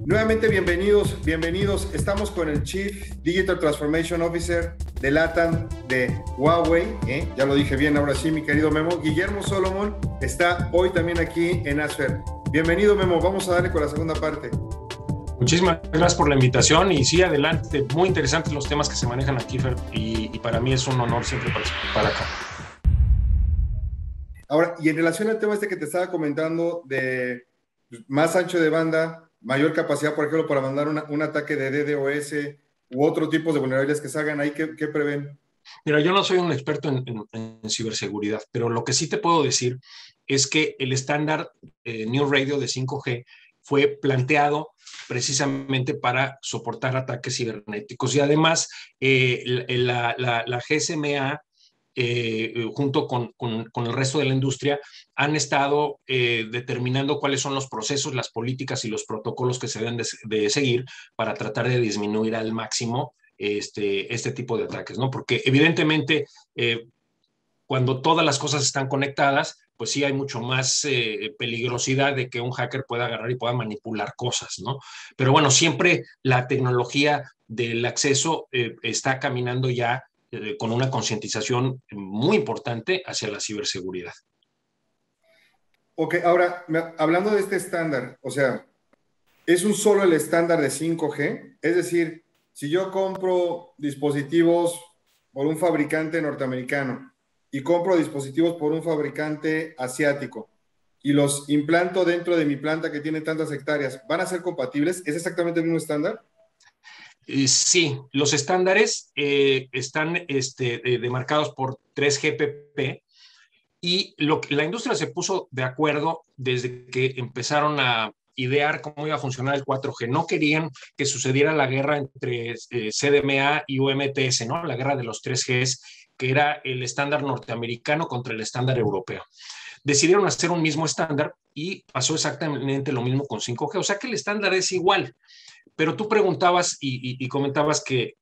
Nuevamente bienvenidos. Estamos con el Chief Digital Transformation Officer de LATAM de Huawei. Ya lo dije bien, ahora sí, mi querido Memo. Guillermo Solomon está hoy también aquí en ASFER. Bienvenido, Memo. Vamos a darle con la segunda parte. Muchísimas gracias por la invitación y sí, adelante. Muy interesantes los temas que se manejan aquí, Fer, y para mí es un honor siempre participar acá. Ahora, y en relación al tema que te estaba comentando de más ancho de banda, mayor capacidad, por ejemplo, para mandar un ataque de DDoS u otro tipo de vulnerabilidades que salgan ahí, ¿qué prevén? Mira, yo no soy un experto en ciberseguridad, pero lo que sí te puedo decir es que el estándar New Radio de 5G fue planteado precisamente para soportar ataques cibernéticos y además la GSMA junto con el resto de la industria, han estado determinando cuáles son los procesos, las políticas y los protocolos que se deben de seguir para tratar de disminuir al máximo este tipo de ataques, ¿no? Porque evidentemente cuando todas las cosas están conectadas, pues sí hay mucho más peligrosidad de que un hacker pueda agarrar y pueda manipular cosas, ¿no? Pero bueno, siempre la tecnología del acceso está caminando ya con una concientización muy importante hacia la ciberseguridad. Ok, ahora, hablando de este estándar, o sea, ¿es un solo el estándar de 5G? Es decir, si yo compro dispositivos por un fabricante norteamericano y compro dispositivos por un fabricante asiático y los implanto dentro de mi planta que tiene tantas hectáreas, ¿van a ser compatibles? ¿Es exactamente el mismo estándar? Sí, los estándares están demarcados por 3GPP y la industria se puso de acuerdo desde que empezaron a idear cómo iba a funcionar el 4G. No querían que sucediera la guerra entre CDMA y UMTS, ¿no? La guerra de los 3Gs, que era el estándar norteamericano contra el estándar europeo. Decidieron hacer un mismo estándar y pasó exactamente lo mismo con 5G. O sea que el estándar es igual. Pero tú preguntabas y comentabas que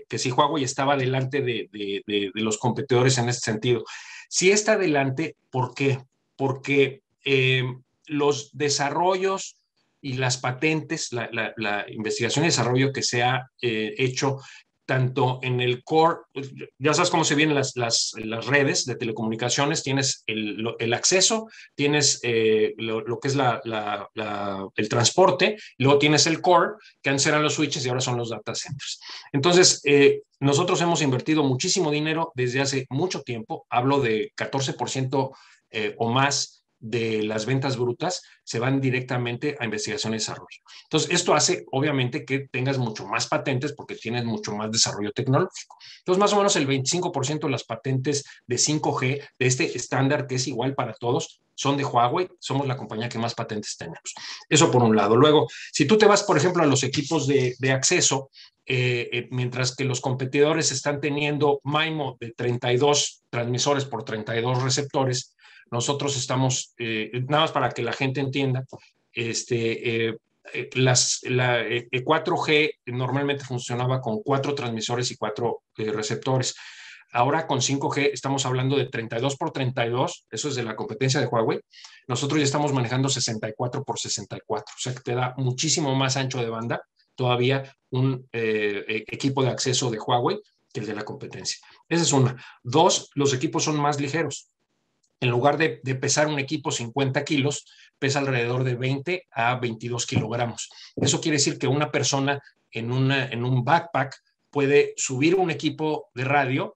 si Huawei estaba delante de los competidores en este sentido. Si está delante, ¿por qué? Porque los desarrollos y las patentes, la investigación y desarrollo que se ha hecho tanto en el core, ya sabes cómo se vienen las redes de telecomunicaciones, tienes el acceso, tienes lo que es el transporte, luego tienes el core, que antes eran los switches y ahora son los data centers. Entonces, nosotros hemos invertido muchísimo dinero desde hace mucho tiempo, hablo de 14% o más de las ventas brutas se van directamente a investigación y desarrollo. Entonces, esto hace, obviamente, que tengas mucho más patentes porque tienes mucho más desarrollo tecnológico. Entonces, más o menos el 25% de las patentes de 5G, de este estándar que es igual para todos, son de Huawei. Somos la compañía que más patentes tenemos. Eso por un lado. Luego, si tú te vas, por ejemplo, a los equipos de acceso, mientras que los competidores están teniendo MIMO de 32 transmisores por 32 receptores, nosotros estamos, nada más para que la gente entienda, la 4G normalmente funcionaba con 4 transmisores y 4 receptores. Ahora con 5G estamos hablando de 32 por 32, eso es de la competencia de Huawei. Nosotros ya estamos manejando 64 por 64, o sea que te da muchísimo más ancho de banda todavía un equipo de acceso de Huawei que el de la competencia. Esa es una. Dos, los equipos son más ligeros. En lugar de pesar un equipo 50 kilos, pesa alrededor de 20 a 22 kilogramos. Eso quiere decir que una persona en un backpack puede subir un equipo de radio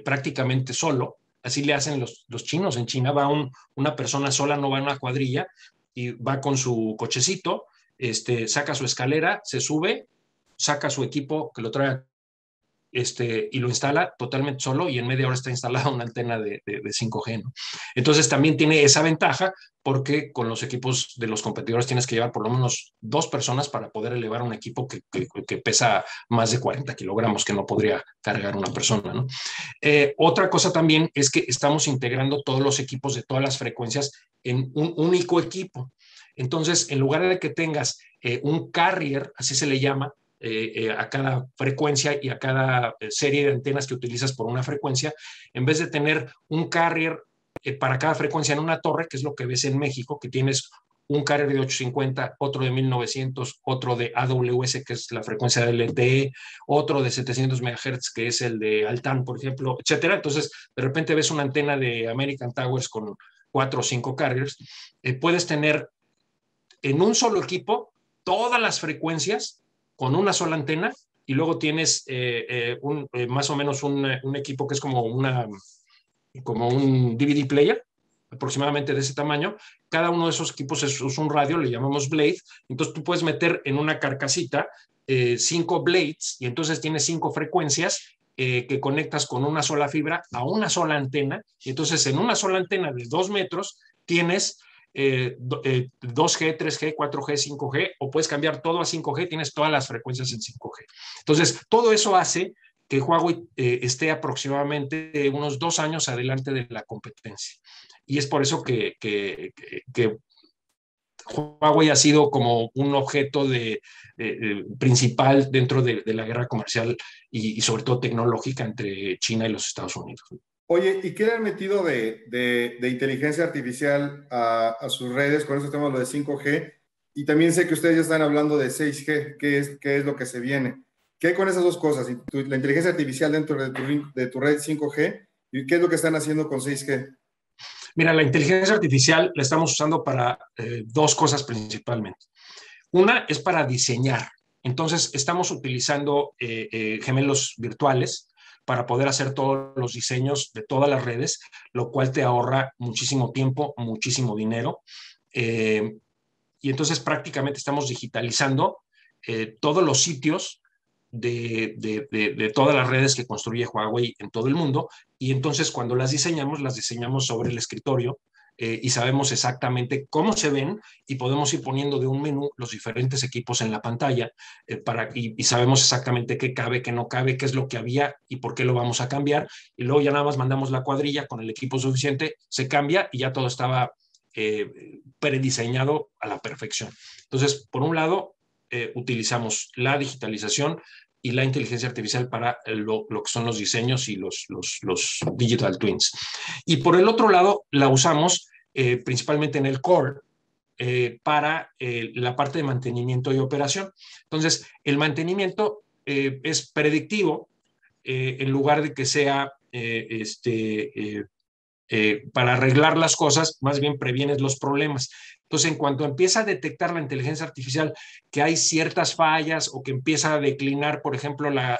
prácticamente solo. Así le hacen los chinos. En China va una persona sola, no va en una cuadrilla, y va con su cochecito, saca su escalera, se sube, saca su equipo que lo trae y lo instala totalmente solo y en media hora está instalada una antena de 5G, ¿no? Entonces también tiene esa ventaja porque con los equipos de los competidores tienes que llevar por lo menos 2 personas para poder elevar un equipo que pesa más de 40 kilogramos, que no podría cargar una persona, ¿no? Otra cosa también es que estamos integrando todos los equipos de todas las frecuencias en un único equipo. Entonces, en lugar de que tengas un carrier, así se le llama, a cada frecuencia y a cada serie de antenas que utilizas por una frecuencia, en vez de tener un carrier para cada frecuencia en una torre, que es lo que ves en México, que tienes un carrier de 850, otro de 1900, otro de AWS, que es la frecuencia de LTE, otro de 700 MHz, que es el de Altan, por ejemplo, etcétera. Entonces, de repente ves una antena de American Towers con 4 o 5 carriers. Puedes tener en un solo equipo todas las frecuencias con una sola antena, y luego tienes más o menos un equipo que es como un DVD player, aproximadamente de ese tamaño. Cada uno de esos equipos es un radio, le llamamos blade. Entonces tú puedes meter en una carcasita 5 blades, y entonces tienes 5 frecuencias que conectas con una sola fibra a una sola antena. Y entonces en una sola antena de 2 metros tienes 2G, 3G, 4G, 5G, o puedes cambiar todo a 5G, tienes todas las frecuencias en 5G. Entonces, todo eso hace que Huawei esté aproximadamente unos 2 años adelante de la competencia. Y es por eso que Huawei ha sido como un objeto principal dentro de la guerra comercial y sobre todo tecnológica entre China y los Estados Unidos. Oye, ¿y qué le han metido de inteligencia artificial a sus redes? Con eso tenemos lo de 5G. Y también sé que ustedes ya están hablando de 6G, qué es lo que se viene. ¿Qué hay con esas dos cosas? La inteligencia artificial dentro de tu red 5G, ¿y qué es lo que están haciendo con 6G? Mira, la inteligencia artificial la estamos usando para 2 cosas principalmente. Una es para diseñar. Entonces, estamos utilizando gemelos virtuales para poder hacer todos los diseños de todas las redes, lo cual te ahorra muchísimo tiempo, muchísimo dinero. Y entonces prácticamente estamos digitalizando todos los sitios de todas las redes que construye Huawei en todo el mundo. Y entonces cuando las diseñamos sobre el escritorio, y sabemos exactamente cómo se ven, y podemos ir poniendo de un menú los diferentes equipos en la pantalla, y sabemos exactamente qué cabe, qué no cabe, qué es lo que había y por qué lo vamos a cambiar. Y luego ya nada más mandamos la cuadrilla con el equipo suficiente, se cambia y ya todo estaba prediseñado a la perfección. Entonces, por un lado, utilizamos la digitalización y la inteligencia artificial para lo que son los diseños y los digital twins. Y por el otro lado, la usamos principalmente en el core, para la parte de mantenimiento y operación. Entonces, el mantenimiento es predictivo, en lugar de que sea para arreglar las cosas, más bien previenes los problemas. Entonces, en cuanto empieza a detectar la inteligencia artificial que hay ciertas fallas, o que empieza a declinar, por ejemplo, la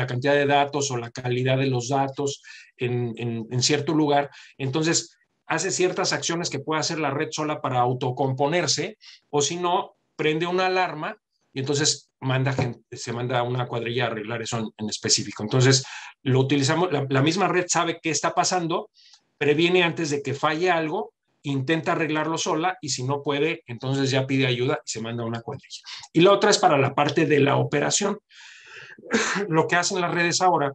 cantidad de datos o la calidad de los datos en cierto lugar, entonces hace ciertas acciones que puede hacer la red sola para autocomponerse, o si no, prende una alarma y entonces se manda una cuadrilla a arreglar eso en específico. Entonces, lo utilizamos, la misma red sabe qué está pasando, previene antes de que falle algo, intenta arreglarlo sola, y si no puede, entonces ya pide ayuda y se manda una cuadrilla. Y la otra es para la parte de la operación. Lo que hacen las redes ahora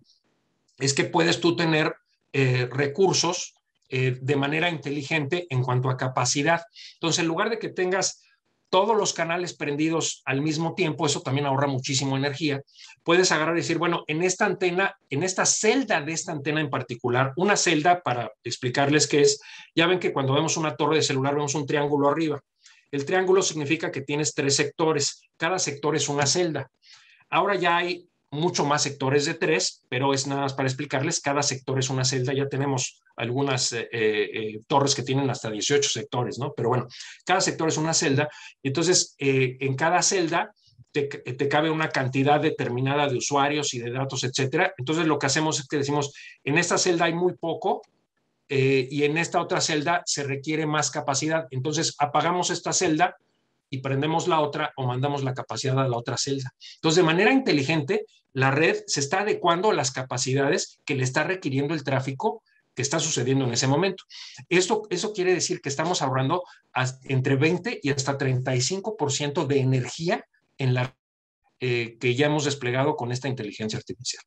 es que puedes tú tener recursos de manera inteligente en cuanto a capacidad. Entonces, en lugar de que tengas todos los canales prendidos al mismo tiempo, eso también ahorra muchísimo energía. Puedes agarrar y decir, bueno, en esta antena, en esta celda de esta antena en particular, una celda, para explicarles qué es, ya ven que cuando vemos una torre de celular vemos un triángulo arriba. El triángulo significa que tienes 3 sectores, cada sector es una celda. Ahora ya hay mucho más sectores de 3, pero es nada más para explicarles, cada sector es una celda. Ya tenemos algunas torres que tienen hasta 18 sectores, ¿no? Pero bueno, cada sector es una celda. Entonces, en cada celda te cabe una cantidad determinada de usuarios y de datos, etcétera. Entonces, lo que hacemos es que decimos, en esta celda hay muy poco, y en esta otra celda se requiere más capacidad. Entonces, apagamos esta celda y prendemos la otra, o mandamos la capacidad a la otra celda. Entonces, de manera inteligente, la red se está adecuando a las capacidades que le está requiriendo el tráfico que está sucediendo en ese momento. Eso quiere decir que estamos ahorrando entre 20 y hasta 35% de energía en la que ya hemos desplegado con esta inteligencia artificial.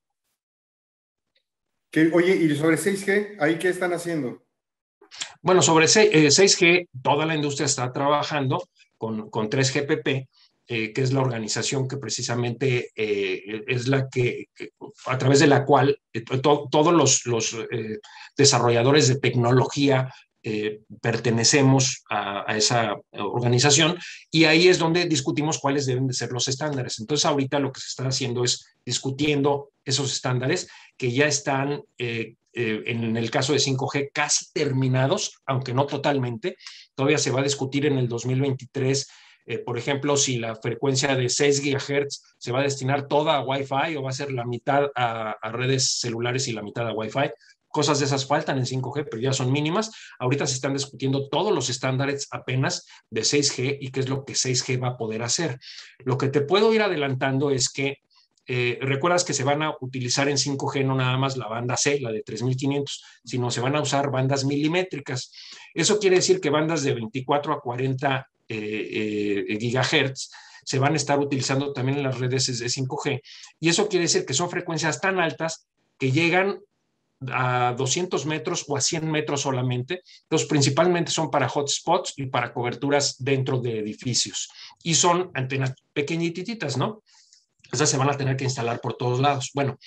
Oye, ¿y sobre 6G? ¿Ahí qué están haciendo? Bueno, sobre 6G, toda la industria está trabajando con 3GPP, que es la organización que precisamente es la que, a través de la cual todos los desarrolladores de tecnología pertenecemos a esa organización, y ahí es donde discutimos cuáles deben de ser los estándares. Entonces ahorita lo que se está haciendo es discutiendo esos estándares que ya están en el caso de 5G casi terminados, aunque no totalmente. Todavía se va a discutir en el 2023, por ejemplo, si la frecuencia de 6 GHz se va a destinar toda a Wi-Fi o va a ser la mitad a redes celulares y la mitad a Wi-Fi. Cosas de esas faltan en 5G, pero ya son mínimas. Ahorita se están discutiendo todos los estándares apenas de 6G y qué es lo que 6G va a poder hacer. Lo que te puedo ir adelantando es que recuerdas que se van a utilizar en 5G no nada más la banda C, la de 3500, sino se van a usar bandas milimétricas. Eso quiere decir que bandas de 24 a 40 gigahertz se van a estar utilizando también en las redes de 5G. Y eso quiere decir que son frecuencias tan altas que llegan a 200 metros o a 100 metros solamente. Entonces, principalmente son para hotspots y para coberturas dentro de edificios. Y son antenas pequeñititas, ¿no? Esas se van a tener que instalar por todos lados. Bueno,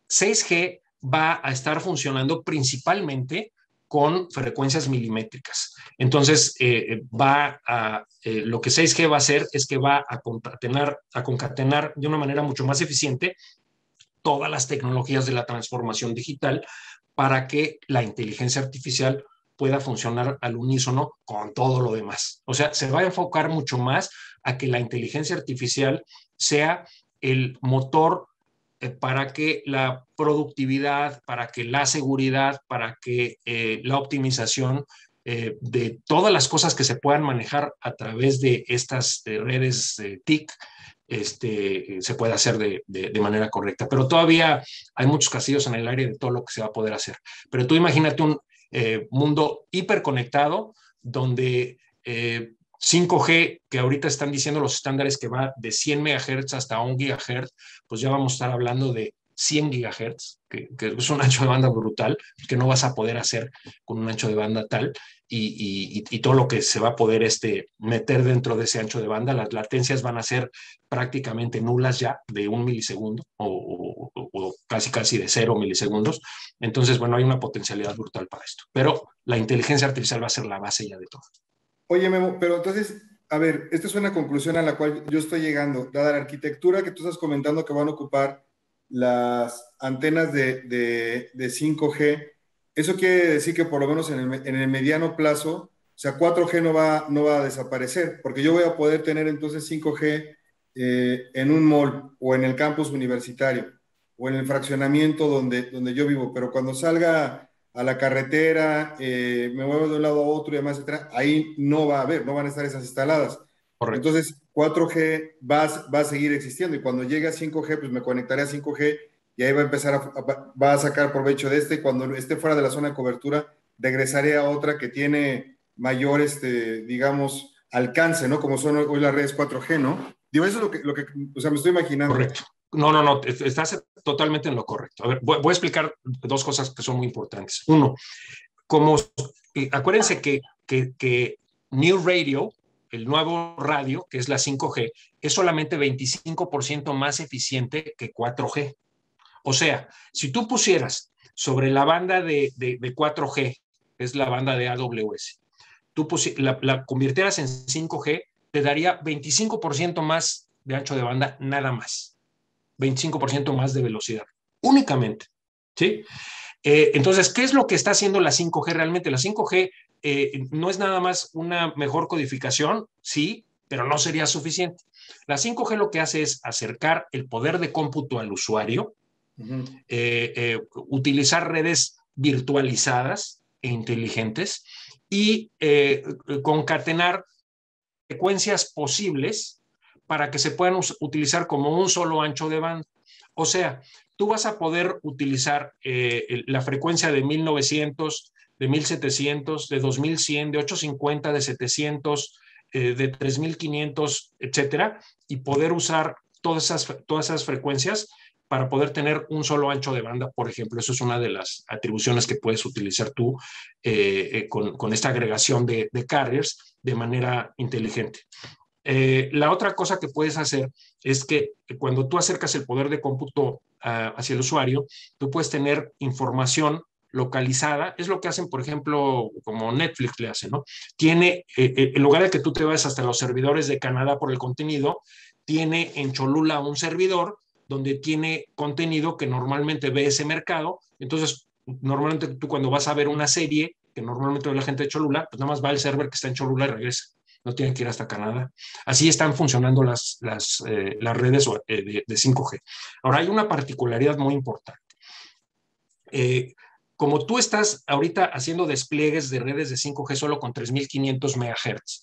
6G va a estar funcionando principalmente con frecuencias milimétricas. Entonces, lo que 6G va a hacer es que va a concatenar de una manera mucho más eficiente todas las tecnologías de la transformación digital para que la inteligencia artificial pueda funcionar al unísono con todo lo demás. O sea, se va a enfocar mucho más a que la inteligencia artificial sea el motor para que la productividad, para que la seguridad, para que la optimización de todas las cosas que se puedan manejar a través de estas redes TIC se puede hacer de manera correcta. Pero todavía hay muchos castillos en el aire de todo lo que se va a poder hacer. Pero tú imagínate un mundo hiperconectado donde 5G, que ahorita están diciendo los estándares que va de 100 MHz hasta 1 GHz, pues ya vamos a estar hablando de 100 GHz, que es un ancho de banda brutal, que no vas a poder hacer con un ancho de banda tal, y todo lo que se va a poder meter dentro de ese ancho de banda, las latencias van a ser prácticamente nulas ya, de 1 milisegundo, o casi de 0 milisegundos. Entonces, bueno, hay una potencialidad brutal para esto. Pero la inteligencia artificial va a ser la base ya de todo. Oye, Memo, pero entonces, a ver, esta es una conclusión a la cual yo estoy llegando. Dada la arquitectura que tú estás comentando que van a ocupar las antenas de 5G, eso quiere decir que por lo menos en el mediano plazo, o sea, 4G no va a desaparecer, porque yo voy a poder tener entonces 5G en un mall o en el campus universitario o en el fraccionamiento donde yo vivo, pero cuando salga a la carretera, me muevo de un lado a otro y demás, etcétera, ahí no va a haber, no van a estar esas instaladas. Correcto. Entonces, 4G va a seguir existiendo y cuando llegue a 5G, pues me conectaré a 5G y ahí va a empezar va a sacar provecho de y cuando esté fuera de la zona de cobertura, regresaré a otra que tiene mayor, digamos, alcance, ¿no? Como son hoy las redes 4G, ¿no? Digo, eso es lo que o sea, me estoy imaginando. Correcto. No, estás totalmente en lo correcto. A ver, voy a explicar dos cosas que son muy importantes. Uno, acuérdense que New Radio, el nuevo radio, que es la 5G, es solamente 25% más eficiente que 4G. O sea, si tú pusieras sobre la banda de 4G, que es la banda de AWS, tú la convirtieras en 5G, te daría 25% más de ancho de banda, nada más. 25% más de velocidad, únicamente. ¿Sí? Entonces, ¿qué es lo que está haciendo la 5G realmente? La 5G no es nada más una mejor codificación, sí, pero no sería suficiente. La 5G lo que hace es acercar el poder de cómputo al usuario, utilizar redes virtualizadas e inteligentes y concatenar frecuencias posibles para que se puedan utilizar como un solo ancho de banda. O sea, tú vas a poder utilizar la frecuencia de 1900, de 1700, de 2100, de 850, de 700, de 3500, etcétera, y poder usar todas esas frecuencias para poder tener un solo ancho de banda, por ejemplo. Eso es una de las atribuciones que puedes utilizar tú con esta agregación de carriers de manera inteligente. La otra cosa que puedes hacer es que cuando tú acercas el poder de cómputo hacia el usuario, tú puedes tener información localizada, es lo que hacen, por ejemplo, como Netflix le hace, ¿no? Tiene, en lugar de que tú te vayas hasta los servidores de Canadá por el contenido, tiene en Cholula un servidor donde tiene contenido que normalmente ve ese mercado. Entonces, normalmente tú cuando vas a ver una serie, que normalmente ve la gente de Cholula, pues nada más va al server que está en Cholula y regresa. No tienen que ir hasta Canadá. Así están funcionando las redes de 5G. Ahora, hay una particularidad muy importante. Como tú estás ahorita haciendo despliegues de redes de 5G solo con 3.500 MHz,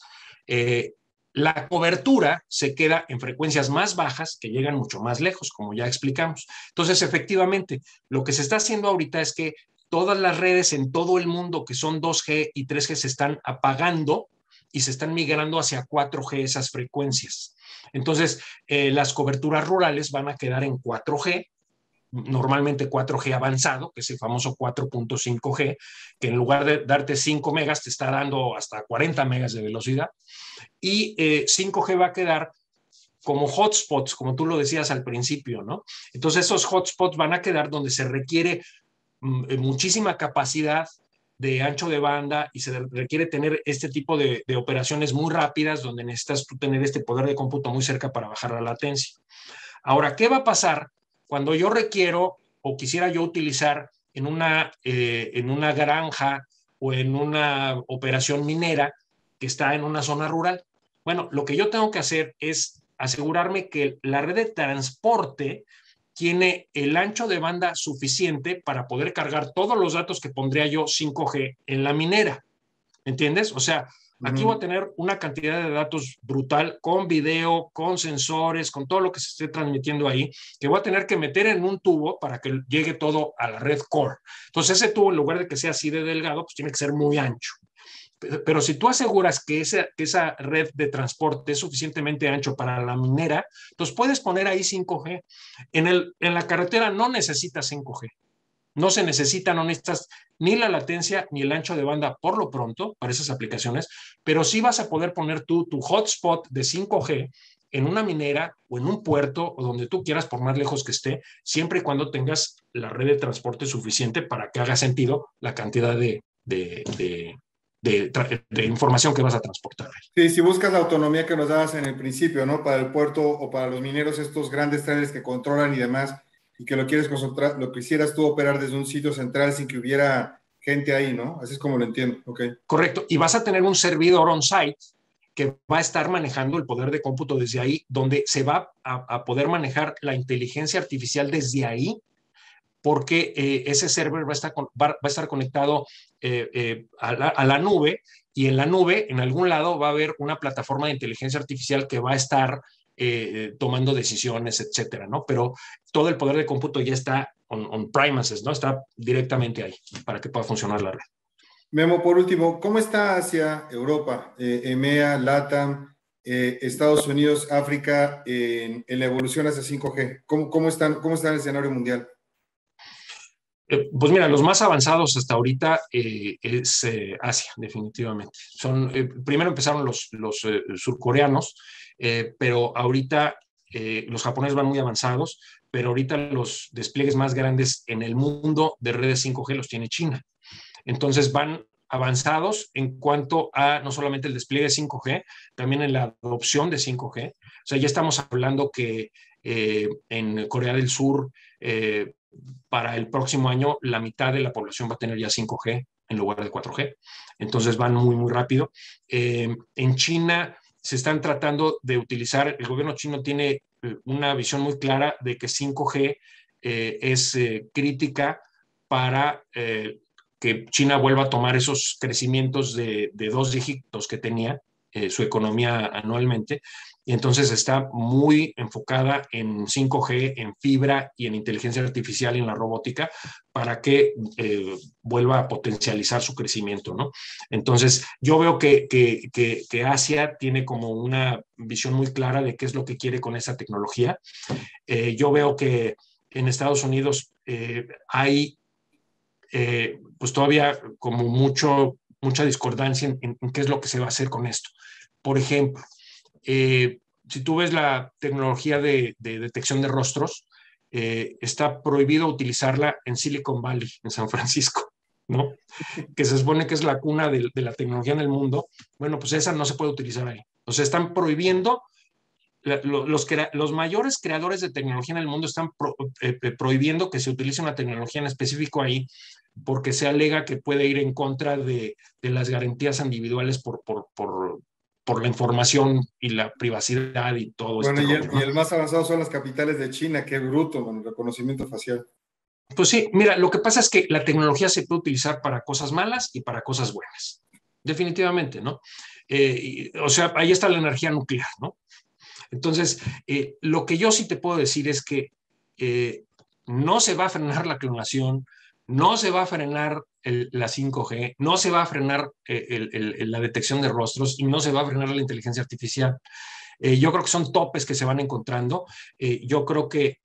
la cobertura se queda en frecuencias más bajas que llegan mucho más lejos, como ya explicamos. Entonces, efectivamente, lo que se está haciendo ahorita es que todas las redes en todo el mundo que son 2G y 3G se están apagando y se están migrando hacia 4G esas frecuencias. Entonces, las coberturas rurales van a quedar en 4G, normalmente 4G avanzado, que es el famoso 4.5G, que en lugar de darte 5 megas te está dando hasta 40 megas de velocidad. Y 5G va a quedar como hotspots, como tú lo decías al principio, ¿no? Entonces esos hotspots van a quedar donde se requiere muchísima capacidad de ancho de banda y se requiere tener este tipo de operaciones muy rápidas donde necesitas tú tener este poder de cómputo muy cerca para bajar la latencia. Ahora, ¿qué va a pasar cuando yo requiero o quisiera yo utilizar en una granja o en una operación minera que está en una zona rural? Bueno, lo que yo tengo que hacer es asegurarme que la red de transporte tiene el ancho de banda suficiente para poder cargar todos los datos que pondría yo 5G en la minera. ¿Entiendes? O sea, aquí voy a tener una cantidad de datos brutal con video, con sensores, con todo lo que se esté transmitiendo ahí, que voy a tener que meter en un tubo para que llegue todo a la red core. Entonces, ese tubo, en lugar de que sea así de delgado, pues tiene que ser muy ancho. Pero si tú aseguras que esa red de transporte es suficientemente ancho para la minera, entonces puedes poner ahí 5G. En la carretera no necesitas 5G. No se necesita, no necesitas ni la latencia ni el ancho de banda por lo pronto para esas aplicaciones, pero sí vas a poder poner tú tu hotspot de 5G en una minera o en un puerto o donde tú quieras, por más lejos que esté, siempre y cuando tengas la red de transporte suficiente para que haga sentido la cantidad de información que vas a transportar. Sí, si buscas la autonomía que nos dabas en el principio, ¿no? Para el puerto o para los mineros, estos grandes trenes que controlan y demás, y que lo quieres concentrar, lo quisieras tú operar desde un sitio central sin que hubiera gente ahí, ¿no? Así es como lo entiendo, ok. Correcto, y vas a tener un servidor on-site que va a estar manejando el poder de cómputo desde ahí, donde se va a poder manejar la inteligencia artificial desde ahí, porque ese server va a estar conectado a la nube, y en la nube, en algún lado, va a haber una plataforma de inteligencia artificial que va a estar tomando decisiones, etcétera, ¿no? Pero todo el poder de cómputo ya está on premises, ¿no? Está directamente ahí para que pueda funcionar la red. Memo, por último, ¿cómo está Asia, Europa, EMEA, LATAM, Estados Unidos, África en la evolución hacia 5G? ¿Cómo está el escenario mundial? Pues mira, los más avanzados hasta ahorita es Asia, definitivamente. Primero empezaron los surcoreanos, pero ahorita los japoneses van muy avanzados, pero ahorita los despliegues más grandes en el mundo de redes 5G los tiene China. Entonces van avanzados en cuanto a no solamente el despliegue de 5G, también en la adopción de 5G. O sea, ya estamos hablando que en Corea del Sur, para el próximo año, la mitad de la población va a tener ya 5G en lugar de 4G. Entonces van muy, muy rápido. En China se están tratando de utilizar, el gobierno chino tiene una visión muy clara de que 5G es crítica para que China vuelva a tomar esos crecimientos de 2 dígitos que tenía su economía anualmente. Y entonces está muy enfocada en 5G, en fibra y en inteligencia artificial y en la robótica para que vuelva a potencializar su crecimiento, ¿no? Entonces, yo veo que Asia tiene como una visión muy clara de qué es lo que quiere con esa tecnología. Yo veo que en Estados Unidos hay pues todavía como mucha discordancia en qué es lo que se va a hacer con esto. Por ejemplo, si tú ves la tecnología de detección de rostros, está prohibido utilizarla en Silicon Valley, en San Francisco. ¿no? Que se supone que es la cuna de la tecnología en el mundo. Bueno, pues esa no se puede utilizar ahí. O sea, están prohibiendo, los mayores creadores de tecnología en el mundo están prohibiendo que se utilice una tecnología en específico ahí, porque se alega que puede ir en contra de las garantías individuales por la información y la privacidad y todo Bueno, este rollo, y ¿no? el más avanzado son las capitales de China, qué bruto, con el reconocimiento facial. Pues sí, mira, lo que pasa es que la tecnología se puede utilizar para cosas malas y para cosas buenas, definitivamente, ¿no? O sea, ahí está la energía nuclear, ¿no? Entonces, lo que yo sí te puedo decir es que no se va a frenar la clonación, no se va a frenar la 5G, no se va a frenar la detección de rostros y no se va a frenar la inteligencia artificial. Yo creo que son topes que se van encontrando. Yo creo que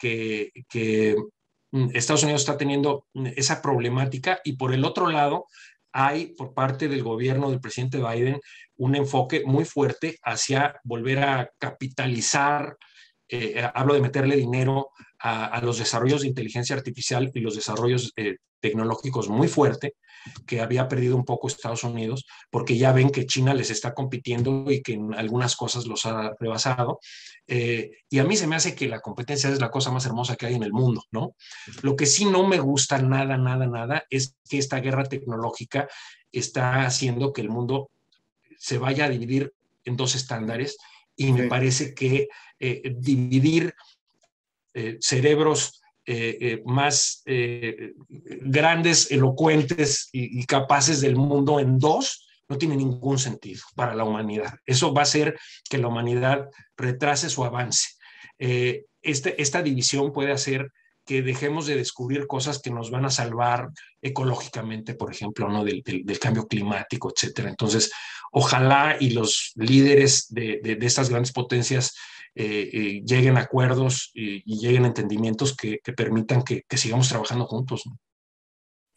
Estados Unidos está teniendo esa problemática y por el otro lado hay por parte del gobierno del presidente Biden un enfoque muy fuerte hacia volver a capitalizar, hablo de meterle dinero a los desarrollos de inteligencia artificial y los desarrollos tecnológicos muy fuerte, que había perdido un poco Estados Unidos, porque ya ven que China les está compitiendo y que en algunas cosas los ha rebasado. Y a mí se me hace que la competencia es la cosa más hermosa que hay en el mundo, ¿no? Lo que sí no me gusta nada, nada, nada, es que esta guerra tecnológica está haciendo que el mundo se vaya a dividir en dos estándares y me Sí. parece que dividir cerebros más grandes, elocuentes y capaces del mundo en dos, no tiene ningún sentido para la humanidad. Eso va a hacer que la humanidad retrase su avance. Esta división puede hacer que dejemos de descubrir cosas que nos van a salvar ecológicamente, por ejemplo, ¿no? del cambio climático, etcétera. Entonces, ojalá y los líderes de estas grandes potencias lleguen a acuerdos y lleguen a entendimientos que permitan que sigamos trabajando juntos, ¿no?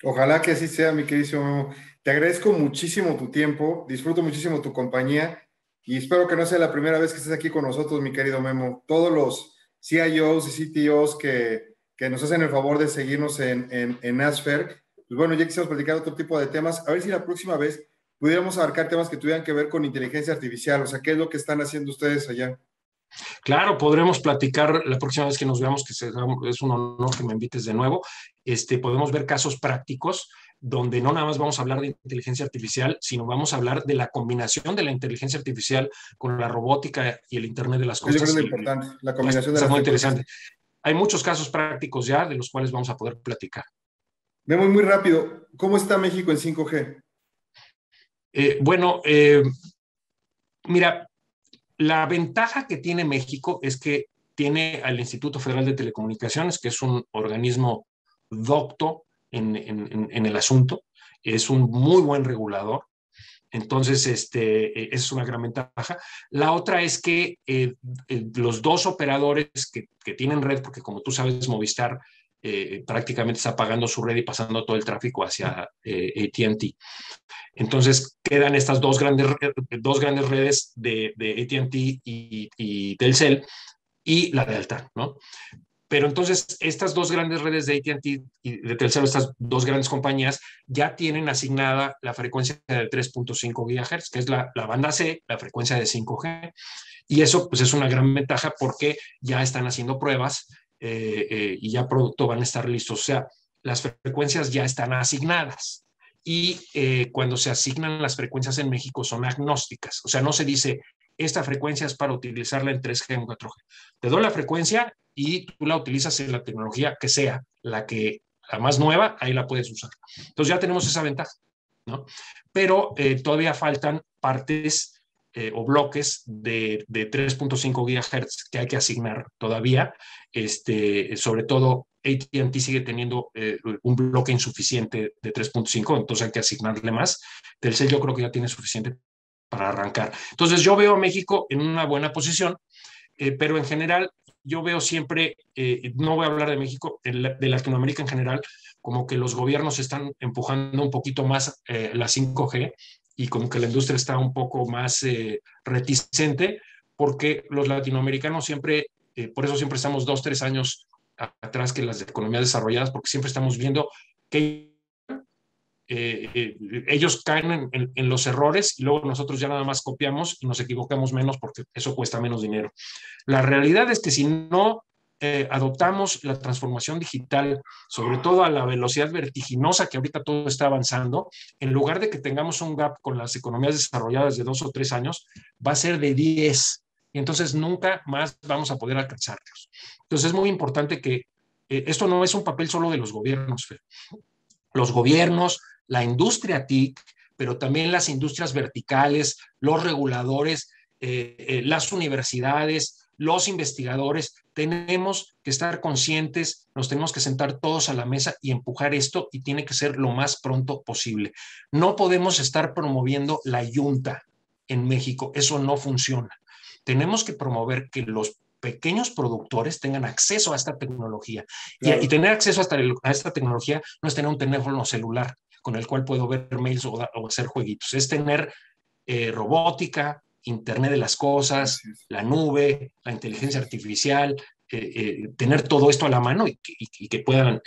Ojalá que así sea, mi querido Memo. Te agradezco muchísimo tu tiempo, disfruto muchísimo tu compañía y espero que no sea la primera vez que estés aquí con nosotros, mi querido Memo. Todos los CIOs y CTOs que nos hacen el favor de seguirnos en Asfer, pues bueno, ya quisiéramos platicar otro tipo de temas. A ver si la próxima vez pudiéramos abarcar temas que tuvieran que ver con inteligencia artificial, o sea, ¿qué es lo que están haciendo ustedes allá? Claro, podremos platicar la próxima vez que nos veamos, que es un honor que me invites de nuevo. Podemos ver casos prácticos donde no nada más vamos a hablar de inteligencia artificial, sino vamos a hablar de la combinación de la inteligencia artificial con la robótica y el Internet de las Yo creo que es cosas. lo Y importante, la va a combinación de ser las muy tecnologías. interesante. Hay muchos casos prácticos ya de los cuales vamos a poder platicar. Memo, muy rápido, ¿cómo está México en 5G? Bueno, mira, la ventaja que tiene México es que tiene al Instituto Federal de Telecomunicaciones, que es un organismo docto en el asunto, es un muy buen regulador. Entonces, es una gran ventaja. La otra es que los dos operadores que tienen red, porque como tú sabes, Movistar prácticamente está pagando su red y pasando todo el tráfico hacia AT&T. Entonces quedan estas dos grandes redes de AT&T y Telcel y la de Alta, ¿no? Pero entonces estas dos grandes redes de AT&T y de Telcel, estas dos grandes compañías, ya tienen asignada la frecuencia de 3.5 GHz, que es la banda C, la frecuencia de 5G. Y eso pues es una gran ventaja porque ya están haciendo pruebas y ya pronto van a estar listos. O sea, las frecuencias ya están asignadas. Y cuando se asignan las frecuencias en México son agnósticas. O sea, no se dice, esta frecuencia es para utilizarla en 3G o en 4G. Te doy la frecuencia y tú la utilizas en la tecnología que sea, la más nueva, ahí la puedes usar. Entonces ya tenemos esa ventaja, ¿no? Pero todavía faltan partes o bloques de 3.5 GHz que hay que asignar todavía. Sobre todo, AT&T sigue teniendo un bloque insuficiente de 3.5, entonces hay que asignarle más. Telcel yo creo que ya tiene suficiente para arrancar. Entonces yo veo a México en una buena posición, pero en general yo veo siempre, no voy a hablar de México, de Latinoamérica en general, como que los gobiernos están empujando un poquito más la 5G y como que la industria está un poco más reticente, porque los latinoamericanos siempre, por eso siempre estamos 2, 3 años atrás que las economías desarrolladas, porque siempre estamos viendo que ellos caen en los errores y luego nosotros ya nada más copiamos y nos equivocamos menos porque eso cuesta menos dinero. La realidad es que si no adoptamos la transformación digital, sobre todo a la velocidad vertiginosa que ahorita todo está avanzando, en lugar de que tengamos un gap con las economías desarrolladas de 2 o 3 años, va a ser de 10, y entonces nunca más vamos a poder alcanzarlos. Entonces es muy importante que esto no es un papel solo de los gobiernos, Fer. Los gobiernos, la industria TIC, pero también las industrias verticales, los reguladores, las universidades, los investigadores, tenemos que estar conscientes, nos tenemos que sentar todos a la mesa y empujar esto, y tiene que ser lo más pronto posible. No podemos estar promoviendo la yunta en México, eso no funciona. Tenemos que promover que los pequeños productores tengan acceso a esta tecnología. Claro. Y tener acceso a esta tecnología no es tener un teléfono celular con el cual puedo ver mails o hacer jueguitos, es tener robótica, Internet de las cosas, la nube, la inteligencia artificial, tener todo esto a la mano y que puedan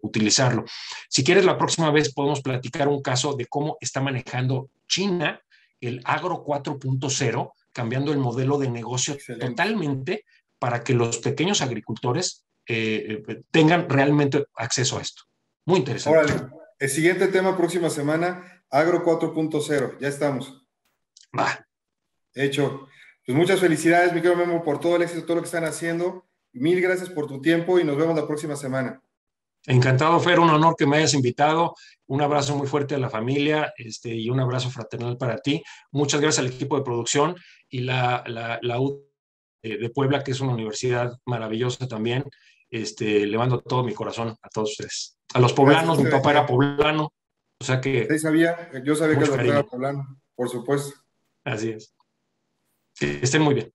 utilizarlo. Si quieres, la próxima vez podemos platicar un caso de cómo está manejando China el Agro 4.0, cambiando el modelo de negocio totalmente para que los pequeños agricultores tengan realmente acceso a esto. Muy interesante. Órale, el siguiente tema próxima semana, Agro 4.0, ya estamos. Va. Hecho. Pues muchas felicidades, mi querido Memo, por todo el éxito, todo lo que están haciendo. Mil gracias por tu tiempo y nos vemos la próxima semana. Encantado, Fer, un honor que me hayas invitado. Un abrazo muy fuerte a la familia y un abrazo fraternal para ti. Muchas gracias al equipo de producción y la U de Puebla, que es una universidad maravillosa también. Le mando todo mi corazón a todos ustedes. A los poblanos, mi papá era poblano, o sea que... Sí, yo sabía que el doctor era poblano, por supuesto. Así es. Que estén muy bien.